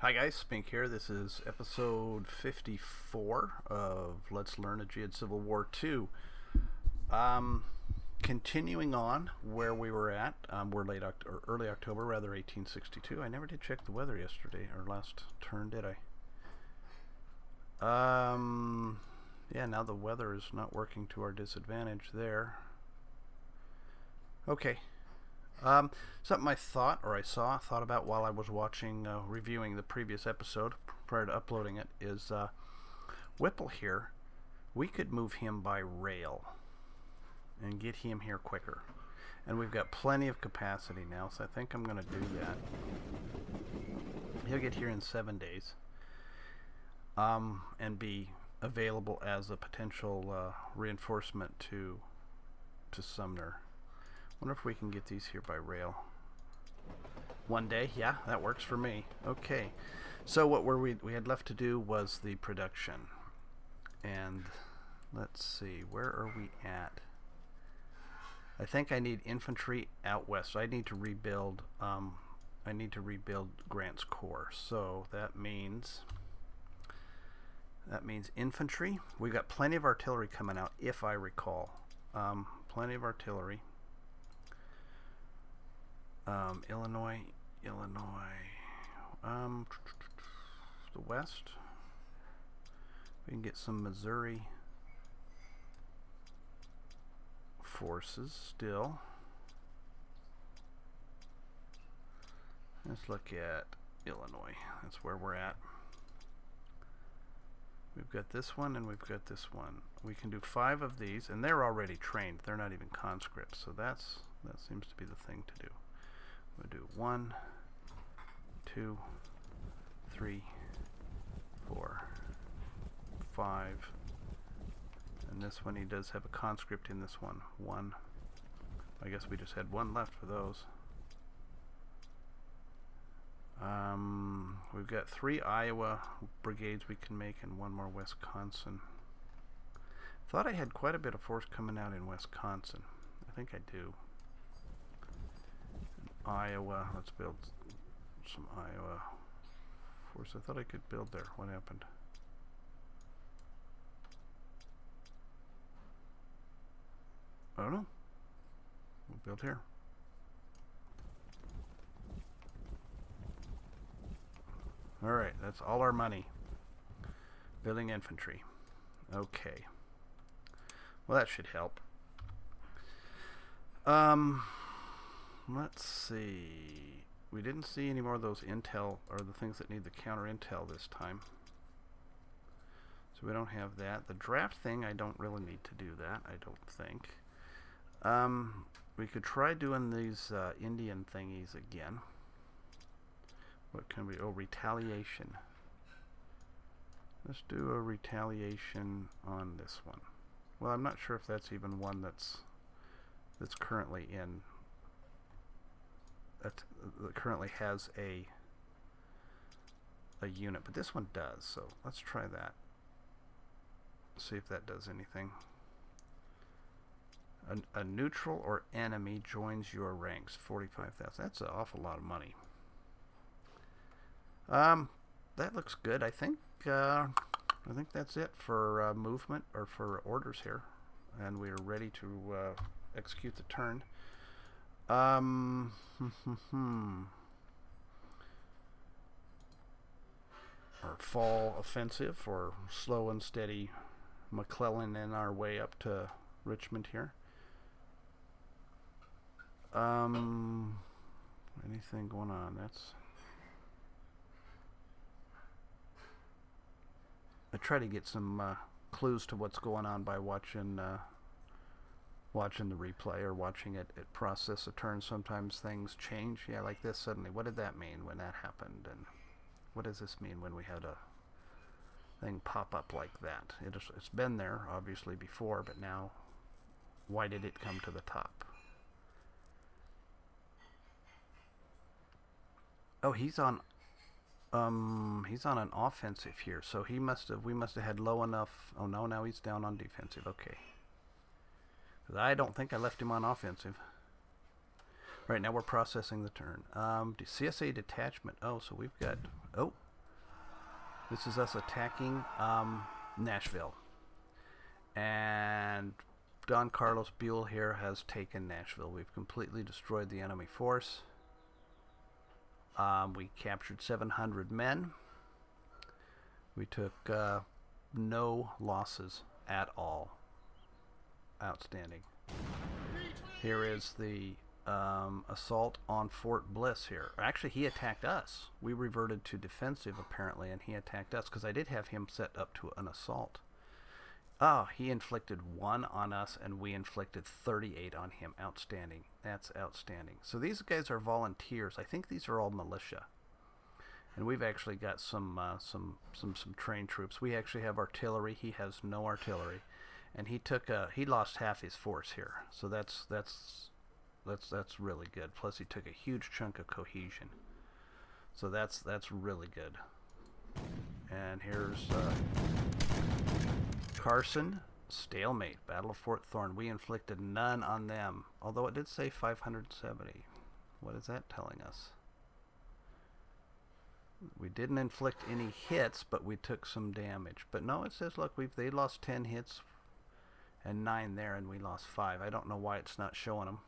Hi guys, Spink here. This is episode 54 of Let's Learn Ageod Civil War 2. Continuing on where we were at, we're early October, rather 1862. I never did check the weather yesterday, or last turn, did I? Yeah, now the weather is not working to our disadvantage there. Okay. Something I thought about while I was reviewing the previous episode prior to uploading it is Whipple here. We could move him by rail and get him here quicker. And we've got plenty of capacity now, so I think I'm going to do that. He'll get here in 7 days and be available as a potential reinforcement to Sumner. Wonder if we can get these here by rail. 1 day, yeah, that works for me. Okay, so what we had left to do was the production, and let's see, where are we at? I think I need infantry out west. So I need to rebuild. I need to rebuild Grant's corps. So that means infantry. We've got plenty of artillery coming out, if I recall. Plenty of artillery. Illinois, the west. We can get some Missouri forces still. Let's look at Illinois. That's where we're at. We've got this one and we've got this one. We can do 5 of these, and they're already trained. They're not even conscripts, so that seems to be the thing to do. We'll do 1, 2, 3, 4, 5, and this one he does have a conscript in this one. 1. I guess we just had 1 left for those. We've got 3 Iowa brigades we can make and 1 more Wisconsin. Thought I had quite a bit of force coming out in Wisconsin. I think I do. Iowa, let's build some Iowa force. I thought I could build there. What happened? I don't know. We'll build here. Alright, that's all our money. Building infantry. Okay. Well, that should help. Let's see. We didn't see any more of those intel, or the things that need the counter intel this time. So we don't have that. The draft thing, I don't really need to do that, I don't think. We could try doing these Indian thingies again. What can we... oh, retaliation. Let's do a retaliation on this one. Well, I'm not sure if that's even one that's currently in... that currently has a unit, but this one does, so let's try that. See if that does anything. A neutral or enemy joins your ranks. 45,000. That's an awful lot of money. That looks good. I think that's it for movement, or for orders here, and we are ready to execute the turn. Our fall offensive, or slow and steady McClellan in our way up to Richmond here. Anything going on? I try to get some clues to what's going on by watching the replay, or watching it process a turn. Sometimes things change. Yeah, like this suddenly. What did that mean when that happened? And what does this mean when we had a thing pop up like that? It's been there, obviously, before, but now, why did it come to the top? Oh, he's on an offensive here, so we must have had low enough. Oh no, now he's down on defensive. Okay. I don't think I left him on offensive. Right now we're processing the turn. CSA detachment. Oh, so we've got... oh, This is us attacking Nashville. And Don Carlos Buell here has taken Nashville. We've completely destroyed the enemy force. We captured 700 men. We took no losses at all. Outstanding. Here is the assault on Fort Bliss here. Actually, he attacked us. We reverted to defensive apparently, and he attacked us because I did have him set up to an assault. Oh, he inflicted 1 on us, and we inflicted 38 on him. Outstanding. That's outstanding. So these guys are volunteers. I think these are all militia. And we've actually got some trained troops. We actually have artillery. He has no artillery, and he lost half his force here. So that's really good. Plus, he took a huge chunk of cohesion. So that's really good. And here's Carson, stalemate, Battle of Fort Thorn. We inflicted none on them, although it did say 570. What is that telling us? We didn't inflict any hits, but we took some damage. But no, it says, look, they lost 10 hits and 9 there, and we lost 5. I don't know why it's not showing them.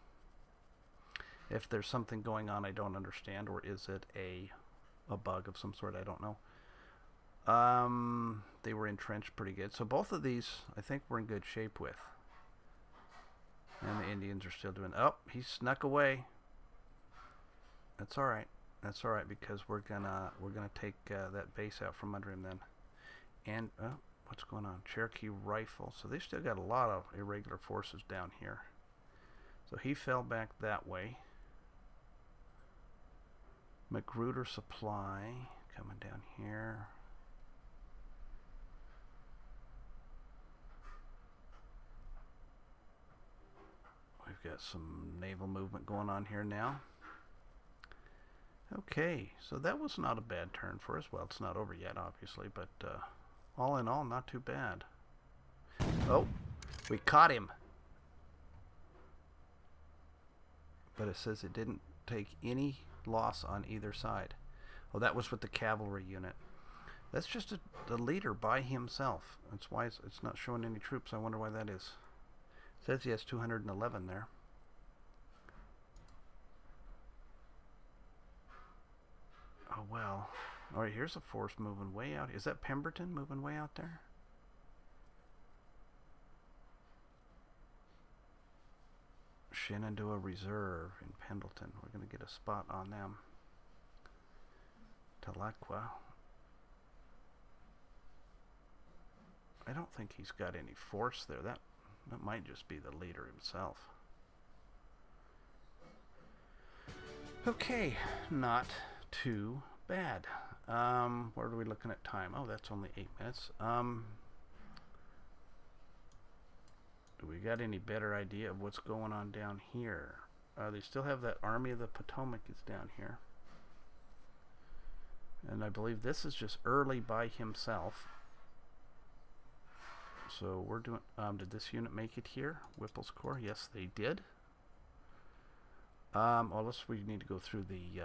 If there's something going on I don't understand, or is it a bug of some sort, I don't know. They were entrenched pretty good. So both of these, I think we're in good shape with. And the Indians are still doing... Oh, he snuck away. That's all right. That's all right, because we're gonna take that base out from under him then. And what's going on? Cherokee rifle. So they still got a lot of irregular forces down here. So he fell back that way. Magruder supply coming down here. We've got some naval movement going on here now. Okay, so that was not a bad turn for us. Well, it's not over yet, obviously, but all in all, not too bad. Oh, we caught him. But it says it didn't take any loss on either side. Oh, that was with the cavalry unit. That's just the leader by himself. That's why it's not showing any troops. I wonder why that is. It says he has 211 there. Oh, well. All right, here's a force moving way out. Is that Pemberton moving way out there? Shenandoah Reserve in Pendleton. We're going to get a spot on them. Tahlequah. I don't think he's got any force there. That might just be the leader himself. Okay, not too bad. Where are we looking at time? Oh, that's only 8 minutes. Do we got any better idea of what's going on down here? They still have that Army of the Potomac is down here. And I believe this is just Early by himself. So we're doing, did this unit make it here? Whipple's Corps? Yes, they did. Well, we need to go through the,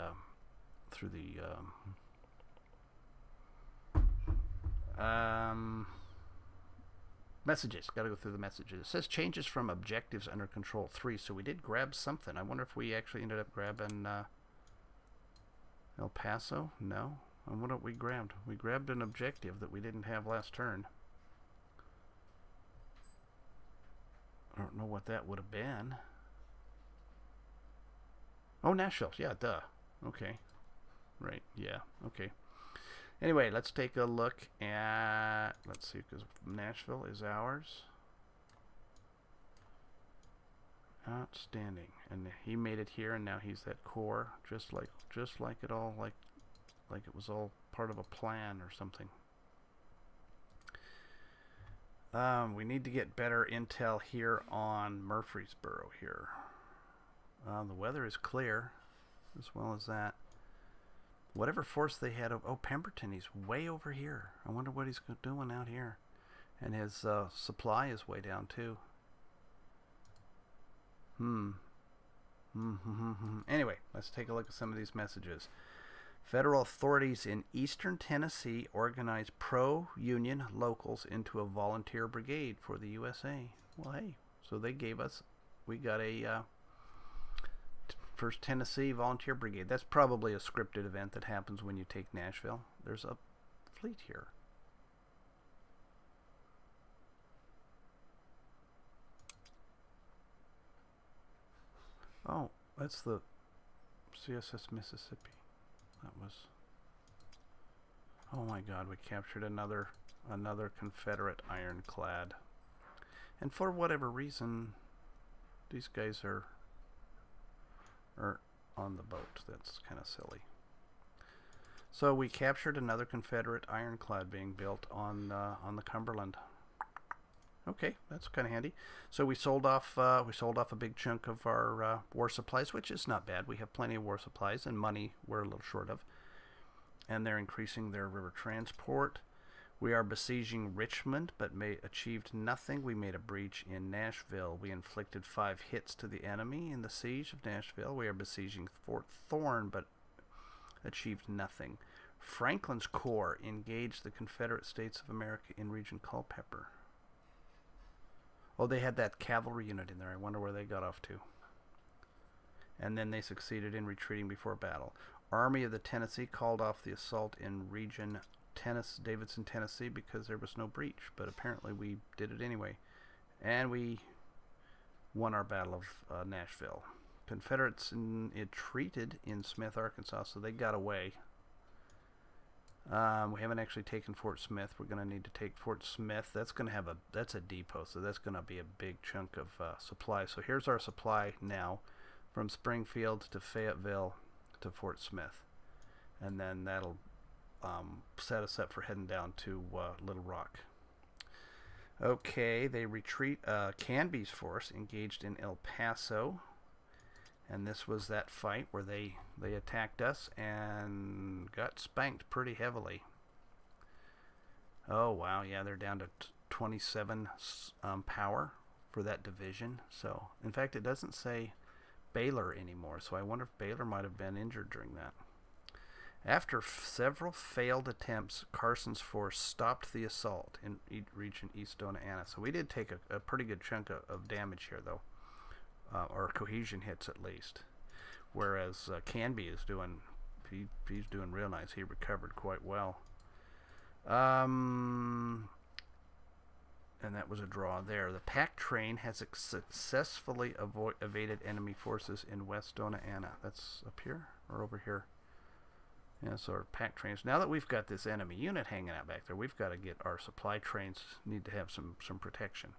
messages. Got to go through the messages. It says changes from objectives under Control 3. So we did grab something. I wonder if we actually ended up grabbing El Paso? No. And what we grabbed? We grabbed an objective that we didn't have last turn. I don't know what that would have been. Oh, Nashville. Yeah, duh. Okay. Right. Yeah. Okay. Anyway, let's take a look at, let's see, because Nashville is ours. Outstanding. And he made it here, and now he's that core, just like it all, like it was all part of a plan or something. We need to get better intel here on Murfreesboro here. The weather is clear, as well as that. Whatever force they had, oh, Pemberton, he's way over here. I wonder what he's doing out here. And his supply is way down, too. Anyway, let's take a look at some of these messages. Federal authorities in eastern Tennessee organized pro-union locals into a volunteer brigade for the USA. Well, hey, so they gave us, we got a First Tennessee Volunteer Brigade. That's probably a scripted event that happens when you take Nashville. There's a fleet here. Oh, that's the CSS Mississippi. That was... Oh my God, we captured another Confederate ironclad. And for whatever reason, these guys are on the boat. That's kind of silly. So we captured another Confederate ironclad being built on the Cumberland. Okay, that's kind of handy. So we sold off a big chunk of our war supplies, which is not bad. We have plenty of war supplies, and money we're a little short of. And they're increasing their river transport. We are besieging Richmond, but achieved nothing. We made a breach in Nashville. We inflicted 5 hits to the enemy in the siege of Nashville. We are besieging Fort Thorne, but achieved nothing. Franklin's Corps engaged the Confederate States of America in Region Culpeper. Oh, they had that cavalry unit in there. I wonder where they got off to. And then they succeeded in retreating before battle. Army of the Tennessee called off the assault in Region Davidson, Tennessee, because there was no breach, but apparently we did it anyway, and we won our Battle of Nashville. Confederates retreated in Smith, Arkansas, so they got away. We haven't actually taken Fort Smith. We're going to need to take Fort Smith. That's going to have that's a depot, so that's going to be a big chunk of supply. So here's our supply now, from Springfield to Fayetteville to Fort Smith, and then that'll set us up for heading down to Little Rock. Okay, they retreat. Canby's force engaged in El Paso, and this was that fight where they attacked us and got spanked pretty heavily. Oh wow, yeah, they're down to 27 power for that division. So in fact, it doesn't say Baylor anymore, so I wonder if Baylor might have been injured during that. After several failed attempts, Carson's force stopped the assault in Region East Donana. So we did take a pretty good chunk of damage here, though, or cohesion hits at least. Whereas Canby is doing, he's doing real nice. He recovered quite well. And that was a draw there. The pack train has successfully evaded enemy forces in West Donana. That's up here or over here? Yeah, so our pack trains. Now that we've got this enemy unit hanging out back there, we've got to get our supply trains, need to have some protection.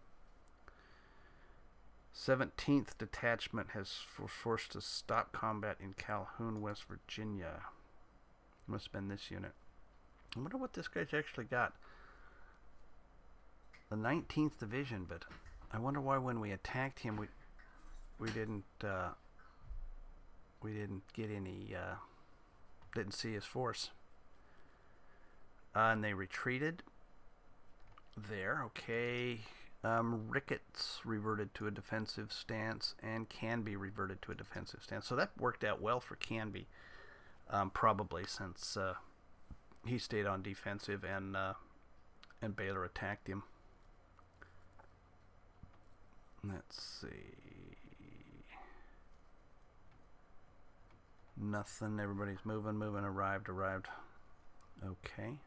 17th Detachment has forced to stop combat in Calhoun, West Virginia. Must have been this unit. I wonder what this guy's actually got. The 19th Division, but I wonder why when we attacked him we didn't get any didn't see his force. And they retreated there. Okay. Ricketts reverted to a defensive stance, and Canby reverted to a defensive stance. So that worked out well for Canby, probably, since he stayed on defensive and Baylor attacked him. Let's see. Nothing. Everybody's moving. Arrived. Okay.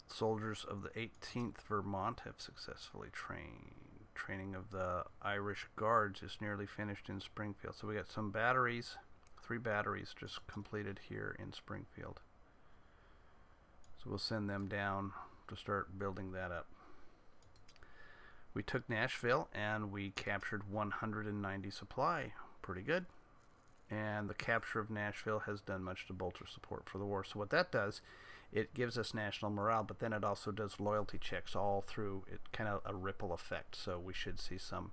Soldiers of the 18th Vermont have successfully trained. Training of the Irish Guards is nearly finished in Springfield. So we got some batteries, 3 batteries just completed here in Springfield. So we'll send them down to start building that up. We took Nashville and we captured 190 supply. Pretty good. And the capture of Nashville has done much to bolster support for the war. So what that does, it gives us national morale, but then it also does loyalty checks all through. It kind of a ripple effect. So we should see some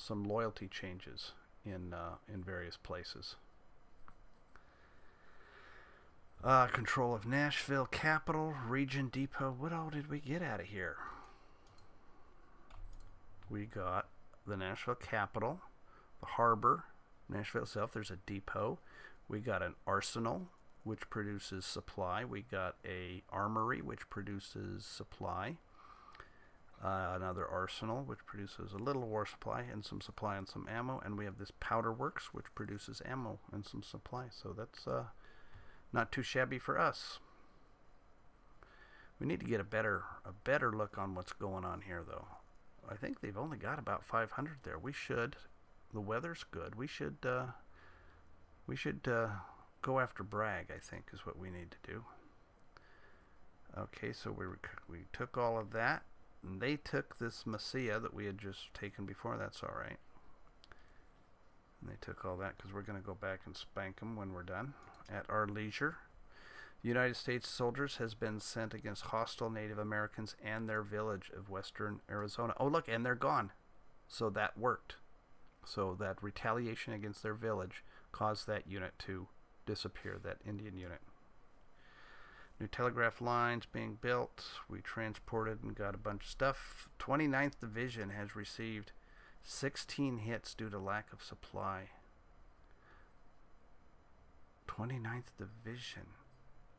loyalty changes in various places. Control of Nashville capital, region depot. What all did we get out of here? We got the Nashville capital, the harbor, Nashville itself, there's a depot. We got an arsenal, which produces supply. We got a armory, which produces supply. Another arsenal, which produces a little war supply and some supply and some ammo. And we have this powder works, which produces ammo and some supply. So that's not too shabby for us. We need to get a better look on what's going on here, though. I think they've only got about 500 there. We should. The weather's good. We should go after Bragg, I think, is what we need to do. Okay, so we took all of that. And they took this Messiah that we had just taken before. That's all right. And they took all that because we're going to go back and spank them when we're done at our leisure. The United States soldiers has been sent against hostile Native Americans and their village of western Arizona. Oh, look, and they're gone. So that worked. So that retaliation against their village caused that unit to disappear, that Indian unit. New telegraph lines being built. We transported and got a bunch of stuff. 29th Division has received 16 hits due to lack of supply. 29th Division.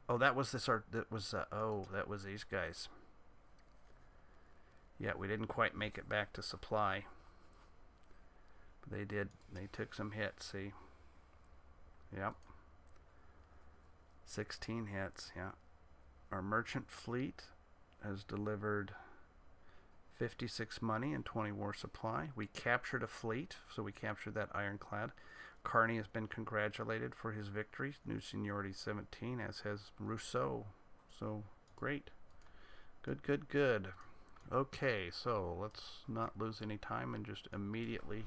Oh, that was this. That was that was these guys. Yeah, we didn't quite make it back to supply. But they did. They took some hits. See. Yep. 16 hits. Yeah. Our merchant fleet has delivered 56 money and 20 war supply. We captured a fleet, so we captured that ironclad. Kearney has been congratulated for his victory. New seniority 17, as has Rousseau. So, great. Good, good, good. Okay, so let's not lose any time and just immediately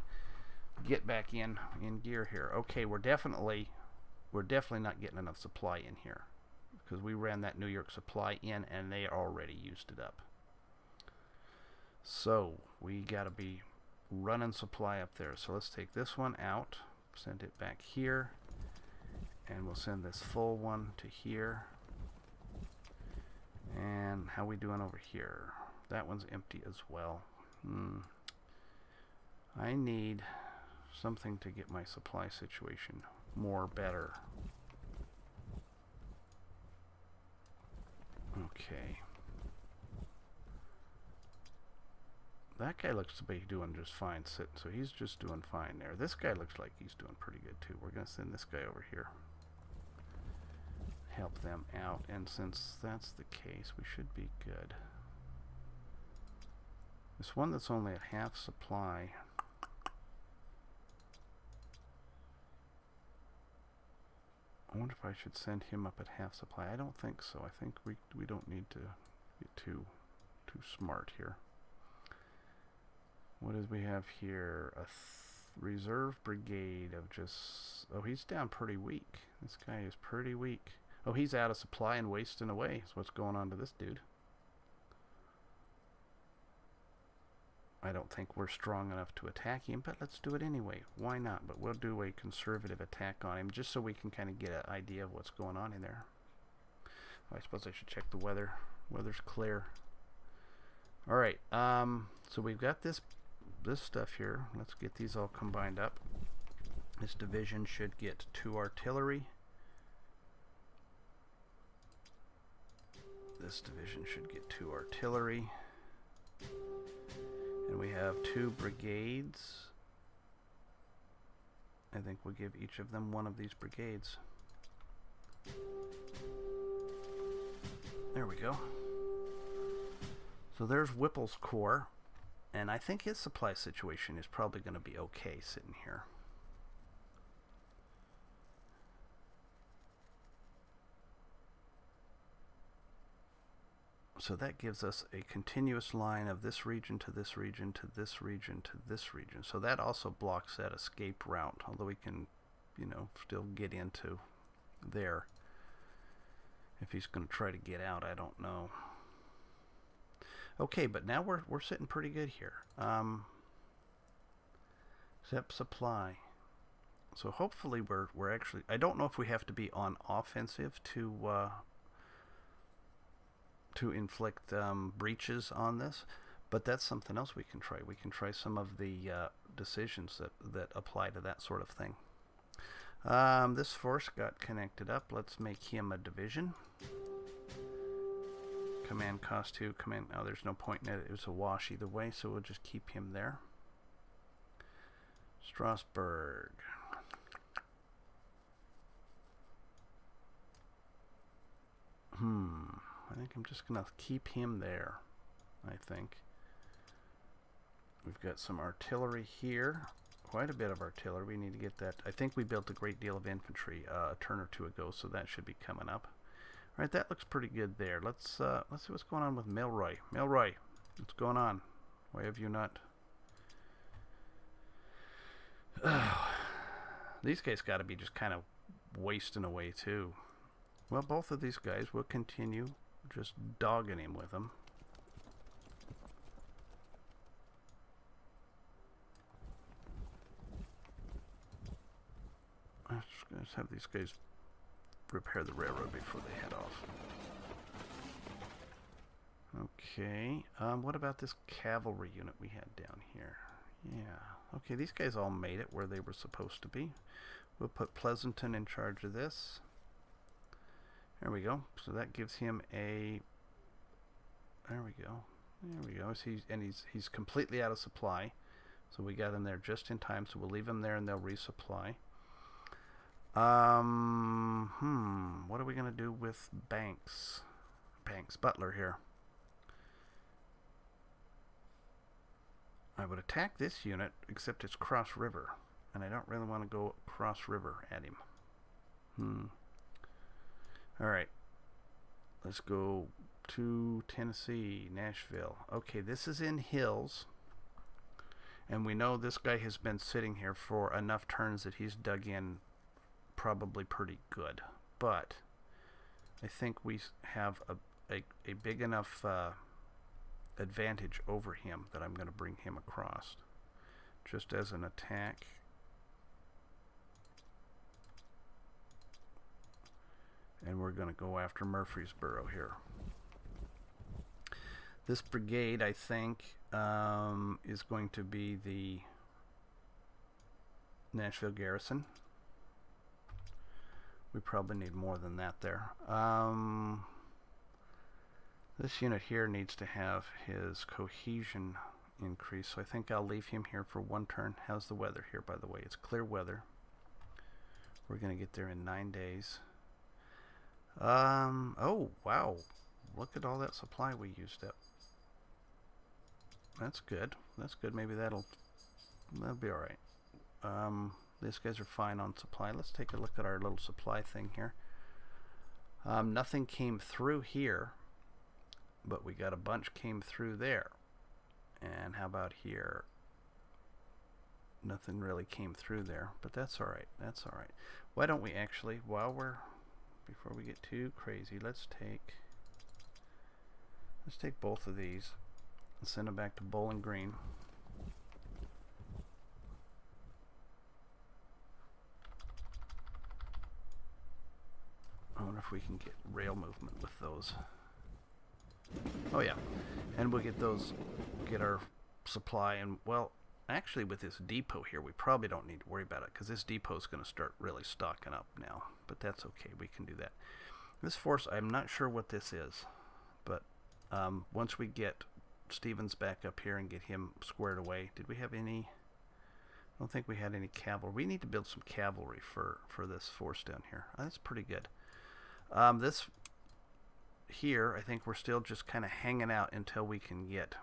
get back in gear here. Okay, we're definitely not getting enough supply in here, because we ran that New York supply in and they already used it up. So we got to be running supply up there. So let's take this one out, send it back here, and we'll send this full one to here. And how we doing over here? That one's empty as well. I need something to get my supply situation more better. Okay. That guy looks to be doing just fine sitting, so he's just doing fine there. This guy looks like he's doing pretty good too. We're going to send this guy over here. Help them out, and since that's the case, we should be good. This one that's only at half supply. I wonder if I should send him up at half supply. I don't think so. I think we don't need to get too smart here. What does we have here? A reserve brigade of just... Oh, he's down pretty weak. This guy is pretty weak. Oh, he's out of supply and wasting away is what's going on to this dude. I don't think we're strong enough to attack him, but let's do it anyway. Why not? But we'll do a conservative attack on him just so we can kind of get an idea of what's going on in there. Oh, I suppose I should check the weather. Weather's clear. Alright, so we've got this stuff here. Let's get these all combined up. This division should get 2 artillery. This division should get 2 artillery. And we have 2 brigades. I think we'll give each of them one of these brigades. There we go. So there's Whipple's Corps. And I think his supply situation is probably going to be okay sitting here. So that gives us a continuous line of this region to this region to this region to this region. So that also blocks that escape route, although we can, you know, still get into there. If he's going to try to get out, I don't know. Okay, but now we're sitting pretty good here. Except supply. So hopefully we're actually... I don't know if we have to be on offensive to inflict breaches on this, but that's something else we can try. We can try some of the decisions that apply to that sort of thing. This force got connected up. Let's make him a division. Command cost 2. Command. Oh, there's no point in it. It was a wash either way, so we'll just keep him there. Strasbourg. I think I'm just gonna keep him there. I think. We've got some artillery here. Quite a bit of artillery. We need to get that. I think we built a great deal of infantry a turn or two ago, so that should be coming up. All right, that looks pretty good there. Let's see what's going on with Milroy. Milroy, what's going on? Why have you not? These guys got to be just kind of wasting away too. Well, both of these guys will continue just dogging him with them. Let's have these guys repair the railroad before they head off. Okay, what about this cavalry unit we had down here? Yeah, okay, these guys all made it where they were supposed to be. We'll put Pleasanton in charge of this. There we go. So that gives him a... There we go. There we go. So he's completely out of supply. So we got him there just in time. So we'll leave him there and they'll resupply. What are we going to do with Banks? Butler here. I would attack this unit, except it's cross river. And I don't really want to go cross river at him. Alright. Let's go to Tennessee, Nashville. Okay, this is in hills. And we know this guy has been sitting here for enough turns that he's dug in probably pretty good. But I think we have a big enough advantage over him that I'm going to bring him across. Just as an attack. And we're going to go after Murfreesboro here. This brigade, I think, is going to be the Nashville Garrison. We probably need more than that there. This unit here needs to have his cohesion increase, so I think I'll leave him here for one turn. How's the weather here, by the way? It's clear weather. We're going to get there in 9 days. Oh, wow. Look at all that supply we used up. That's good. That's good. Maybe that'll be alright. These guys are fine on supply. Let's take a look at our little supply thing here. Nothing came through here, but we got a bunch came through there. And how about here? Nothing really came through there, but that's alright. That's alright. Why don't we actually, before we get too crazy, let's take both of these and send them back to Bowling Green. I wonder if we can get rail movement with those. Oh yeah, and we'll get our supply, and well, actually with this depot here, we probably don't need to worry about it because this depot is going to start really stocking up now, but that's okay, we can do that. This force, I'm not sure what this is, but once we get Stevens back up here and get him squared away, did we have any? I don't think we had any cavalry. We need to build some cavalry for this force down here. That's pretty good. This here, I think we're still just kind of hanging out until we can get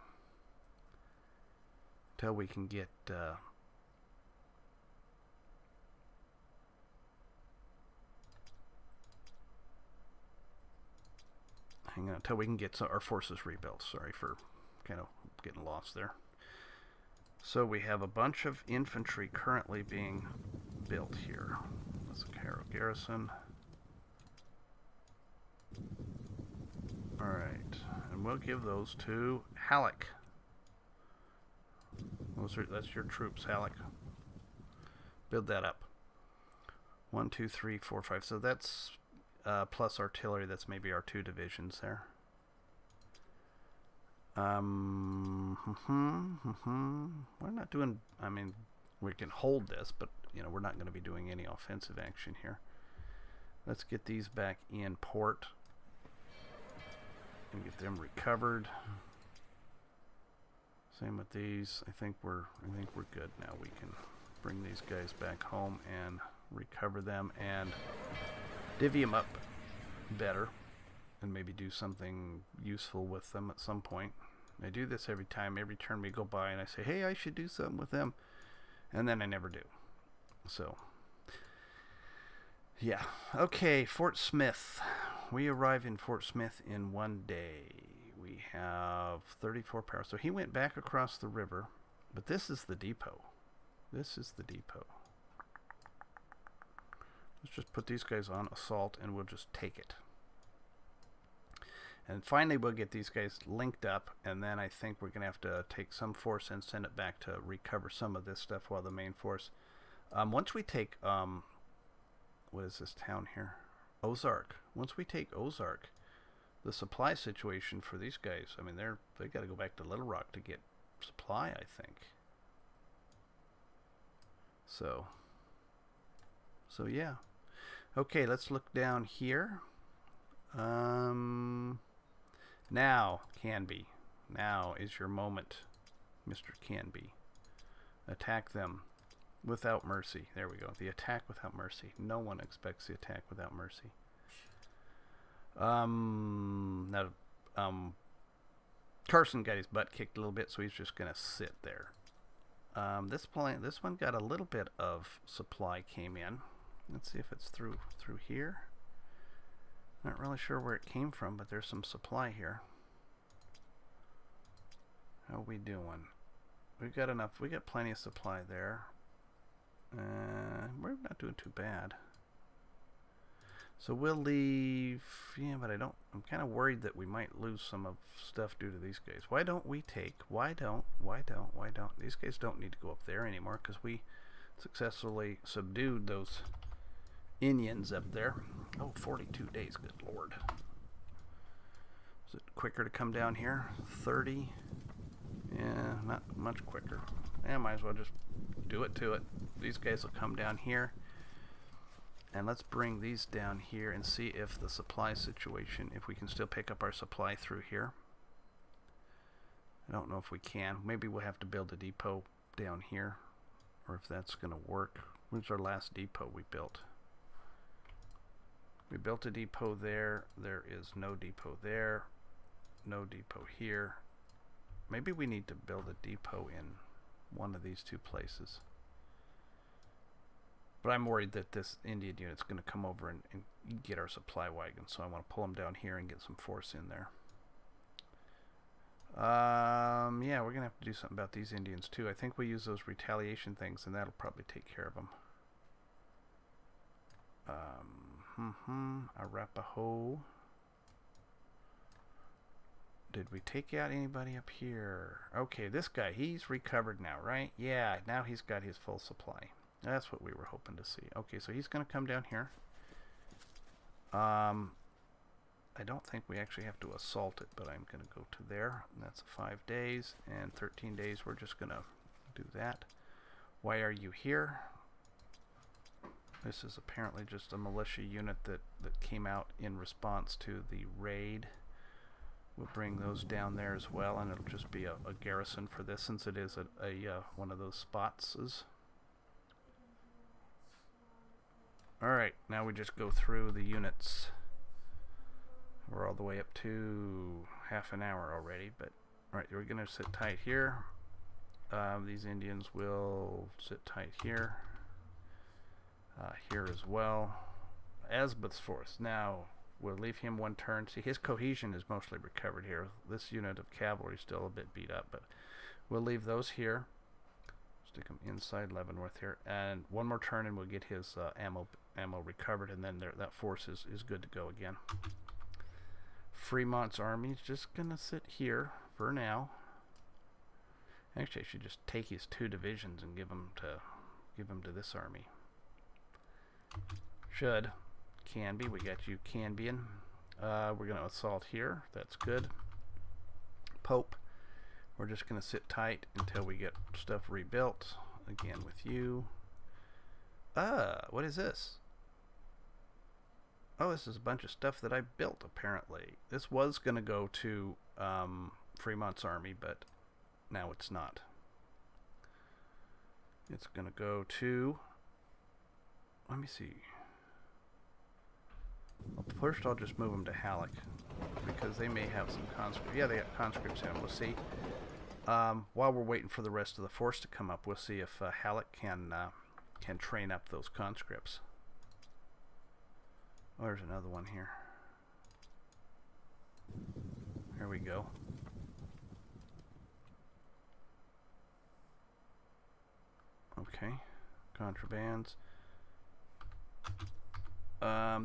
hang on until we can get our forces rebuilt. Sorry for kind of getting lost there. So we have a bunch of infantry currently being built here. That's a Cairo garrison. Alright, and we'll give those to Halleck. That's your troops, Halleck. Build that up. 1, 2, 3, 4, 5. So that's plus artillery. That's maybe our 2 divisions there. We're not doing. I mean, we can hold this, but you know, we're not going to be doing any offensive action here. Let's get these back in port and get them recovered. Same with these. I think we're good now. We can bring these guys back home and recover them and divvy them up better and maybe do something useful with them at some point. I do this every time, every turn we go by, and I say, hey, I should do something with them, and then I never do. So yeah. Okay, Fort Smith. We arrive in Fort Smith in 1 day. We have 34 power. So he went back across the river, but this is the depot. This is the depot. Let's just put these guys on assault and we'll just take it. And finally we'll get these guys linked up, and then I think we're going to have to take some force and send it back to recover some of this stuff while the main force. Once we take, what is this town here? Ozark. Once we take Ozark, the supply situation for these guys, I mean, they got to go back to Little Rock to get supply, I think. So yeah. Okay, let's look down here. Now, Canby. Now is your moment, Mr. Canby. Attack them without mercy. There we go. The attack without mercy. No one expects the attack without mercy. Now, Carson got his butt kicked a little bit, so he's just going to sit there. This one got a little bit of supply came in. Let's see if it's through here. Not really sure where it came from, but there's some supply here. How are we doing? We've got enough. We got plenty of supply there. We're not doing too bad. So we'll leave. Yeah, but I'm kind of worried that we might lose some of stuff due to these guys. Why don't we take? Why don't? These guys don't need to go up there anymore because we successfully subdued those Indians up there. Oh, 42 days, good lord. Is it quicker to come down here? 30? Yeah, not much quicker. Yeah, might as well just do it to it. These guys will come down here. And let's bring these down here and see if the supply situation, if we can still pick up our supply through here. I don't know if we can. Maybe we'll have to build a depot down here, or if that's going to work. Where's our last depot we built? We built a depot there. There is no depot there. No depot here. Maybe we need to build a depot in one of these two places. But I'm worried that this Indian unit's going to come over and get our supply wagon, so I want to pull them down here and get some force in there. Yeah, we're going to have to do something about these Indians too. I think we use those retaliation things, and that'll probably take care of them. Arapaho. Did we take out anybody up here? Okay, this guy, he's recovered now, right? Yeah, now he's got his full supply. That's what we were hoping to see. Okay, so he's going to come down here. I don't think we actually have to assault it, but I'm going to go to there. And that's 5 days, and 13 days we're just going to do that. Why are you here? This is apparently just a militia unit that came out in response to the raid. We'll bring those down there as well, and it'll just be a garrison for this, since it is one of those spots. Alright, now we just go through the units. We're all the way up to half an hour already, but alright, we're going to sit tight here. These Indians will sit tight here. Here as well. Asboth's force. Now, we'll leave him one turn. See, his cohesion is mostly recovered here. This unit of cavalry is still a bit beat up, but we'll leave those here. Stick them inside Leavenworth here. And one more turn and we'll get his ammo recovered, and then that force is good to go again. Fremont's army is just going to sit here for now. Actually, I should just take his 2 divisions and give them to this army. Should. Canby, we got you Canbian. We're going to assault here. That's good. Pope, we're just going to sit tight until we get stuff rebuilt. Again with you. What is this? Oh, this is a bunch of stuff that I built, apparently. This was going to go to Fremont's army, but now it's not. It's going to go to... Let me see. Well, first, I'll just move them to Halleck, because they may have some conscripts. Yeah, they got conscripts in. We'll see. While we're waiting for the rest of the force to come up, we'll see if Halleck can train up those conscripts. Oh, there's another one here. Here we go. Okay, contrabands.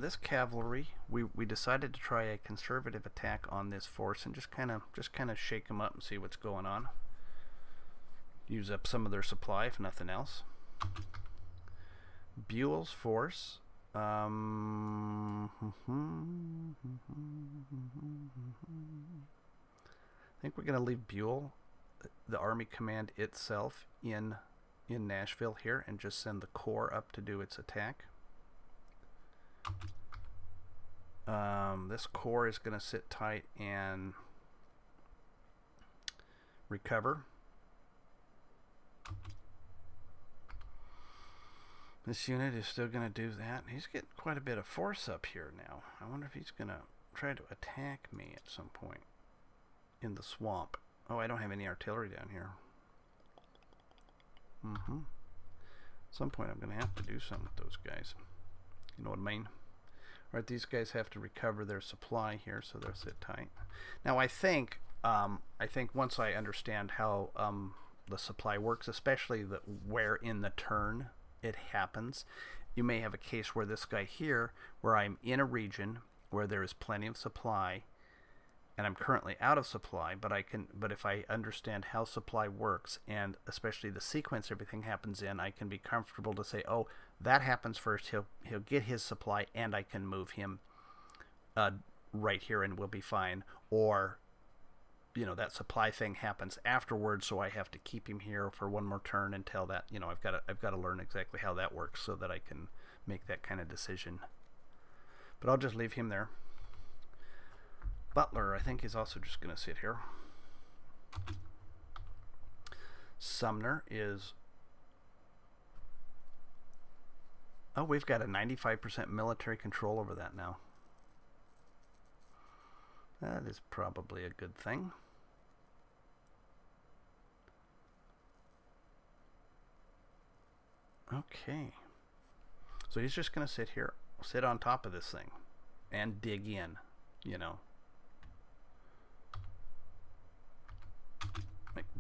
This cavalry, we decided to try a conservative attack on this force and just kind of shake them up and see what's going on. Use up some of their supply, if nothing else. Buell's force. I think we're going to leave Buell, the Army Command itself, in Nashville here, and just send the Corps up to do its attack. This Corps is going to sit tight and recover. This unit is still going to do that. He's getting quite a bit of force up here now. I wonder if he's going to try to attack me at some point in the swamp. Oh, I don't have any artillery down here. At some point I'm going to have to do something with those guys. You know what I mean? Alright, these guys have to recover their supply here, so they'll sit tight. Now I think once I understand how the supply works, especially where in the turn it happens, you may have a case where this guy here, where I'm in a region where there is plenty of supply and I'm currently out of supply, but if I understand how supply works, and especially the sequence everything happens in, I can be comfortable to say, oh, that happens first, he'll get his supply and I can move him right here and we'll be fine. Or, you know, that supply thing happens afterwards, so I have to keep him here for one more turn until that, you know, I've got to learn exactly how that works so that I can make that kind of decision. But I'll just leave him there. Butler, I think, is also just going to sit here. Sumner is... Oh, we've got a 95% military control over that now. That is probably a good thing. Okay. So he's just going to sit here, sit on top of this thing, and dig in, you know.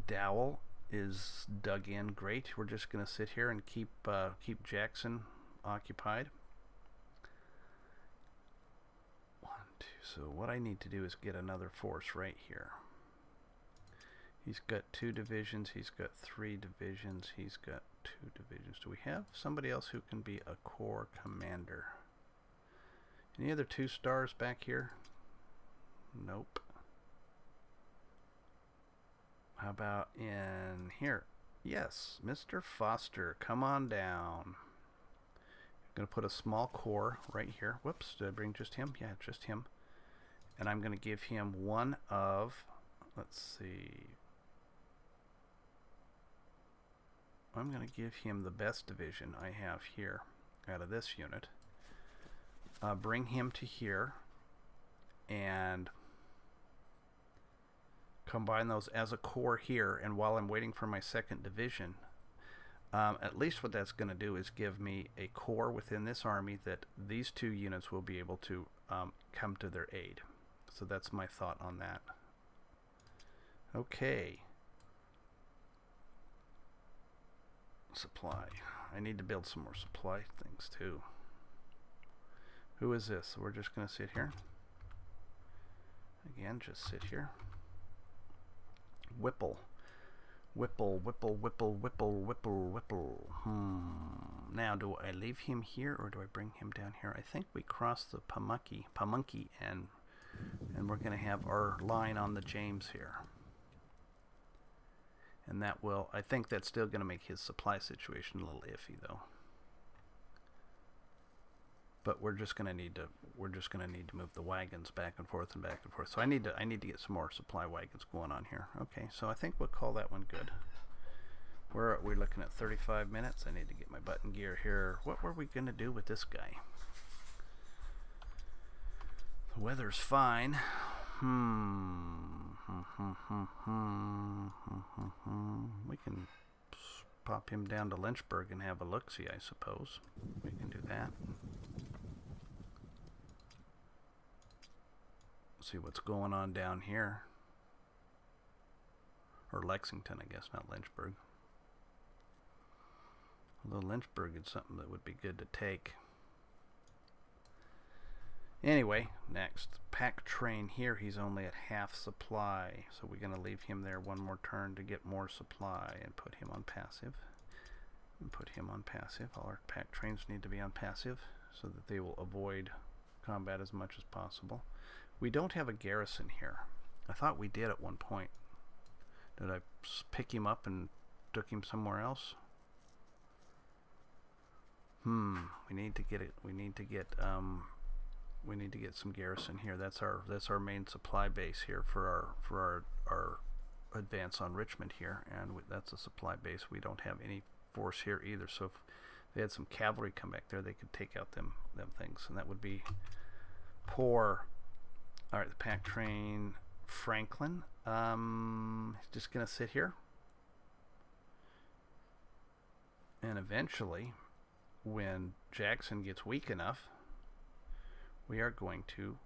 McDowell is dug in. Great. We're just going to sit here and keep Jackson occupied. 1, 2. So what I need to do is get another force right here. He's got 2 divisions. He's got 3 divisions. He's got 2 divisions. Do we have somebody else who can be a corps commander? Any other 2 stars back here? Nope. How about in here? Yes, Mr. Foster, come on down. I'm going to put a small corps right here. Whoops, did I bring just him? Yeah, just him. And I'm going to give him one of, let's see. I'm going to give him the best division I have here out of this unit. Bring him to here and combine those as a corps here, and while I'm waiting for my 2nd division, at least what that's going to do is give me a corps within this army that these 2 units will be able to come to their aid. So that's my thought on that. Okay. Supply. I need to build some more supply things too. Who is this? We're just going to sit here. Again, just sit here. Whipple. Whipple, Whipple, Whipple, Whipple, Whipple, Whipple. Now, do I leave him here or do I bring him down here? I think we cross the Pamunkey, and we're going to have our line on the James here. And that will, I think that's still going to make his supply situation a little iffy, though. but we're just gonna need to move the wagons back and forth and back and forth. So I need to get some more supply wagons going on here. Okay, so I think we'll call that one good. We're looking at 35 minutes. I need to get my button gear here. What were we gonna do with this guy? The weather's fine. We can pop him down to Lynchburg and have a look-see, I suppose. We can do that. See what's going on down here. Or Lexington, I guess, not Lynchburg. Although Lynchburg is something that would be good to take. Anyway, next. Pack train here, he's only at half supply. So we're going to leave him there one more turn to get more supply and put him on passive. And put him on passive. All our pack trains need to be on passive so that they will avoid combat as much as possible. We don't have a garrison here. I thought we did at one point. Did I pick him up and took him somewhere else? We need to get it. We need to get some garrison here. That's our main supply base here for our advance on Richmond here, and that's a supply base. We don't have any force here either. So if they had some cavalry come back there, they could take out them things, and that would be poor. All right, the pack train, Franklin. Just gonna sit here, and eventually, when Jackson gets weak enough, we are going to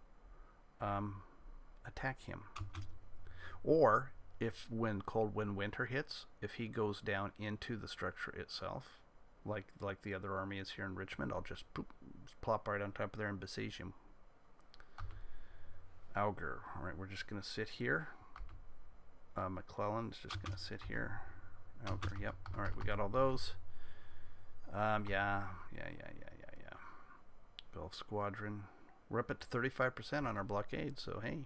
attack him. Or if when cold wind winter hits, if he goes down into the structure itself, like the other army is here in Richmond, I'll just plop right on top of there and besiege him. Augur. All right, we're just going to sit here. McClellan's just going to sit here. Augur. Yep. All right, we got all those. Yeah. Gulf Squadron. We're up at 35% on our blockade, so hey.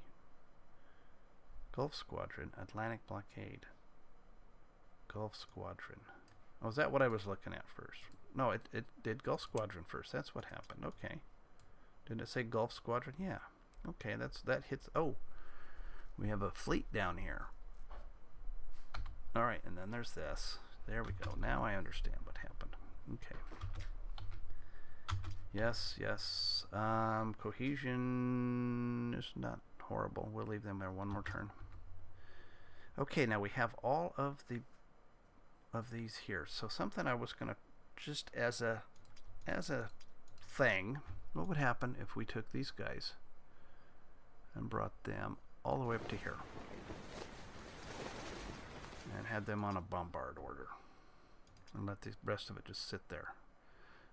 Gulf Squadron, Atlantic blockade. Gulf Squadron. Oh, is that what I was looking at first? No, it did Gulf Squadron first. That's what happened. Okay. Didn't it say Gulf Squadron? Yeah. Okay, that hits. Oh, we have a fleet down here. All right, and then there's this. There we go. Now I understand what happened. Okay. Yes. Cohesion is not horrible. We'll leave them there one more turn. Okay, now we have all of these here. So something I was gonna just as a thing. What would happen if we took these guys and brought them all the way up to here and had them on a bombard order and let the rest of it just sit there,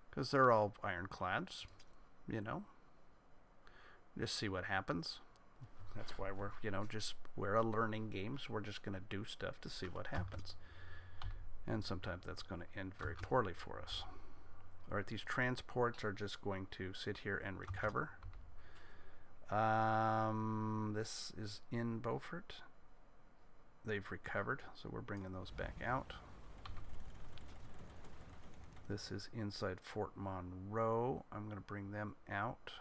because they're all ironclads, you know. Just see what happens. That's why we're a learning game, so we're just going to do stuff to see what happens, and sometimes that's going to end very poorly for us. All right, these transports are just going to sit here and recover. This is in Beaufort. They've recovered, so we're bringing those back out. This is inside Fort Monroe. I'm going to bring them out.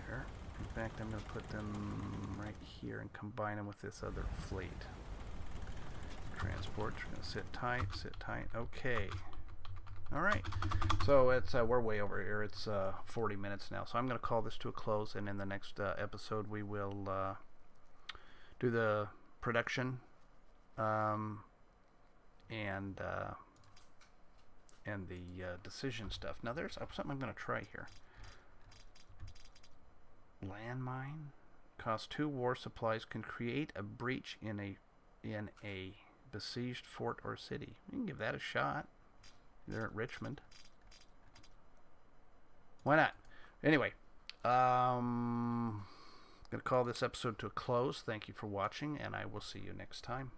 There. In fact, I'm going to put them right here and combine them with this other fleet. Transports are going to sit tight. Okay. All right. So it's we're way over here. It's 40 minutes now. So I'm going to call this to a close, and in the next episode we will do the production and the decision stuff. Now there's something I'm going to try here. Landmine costs 2 war supplies, can create a breach in a besieged fort or city. You can give that a shot. They're at Richmond. Why not? Anyway, I'm going to call this episode to a close. Thank you for watching, and I will see you next time.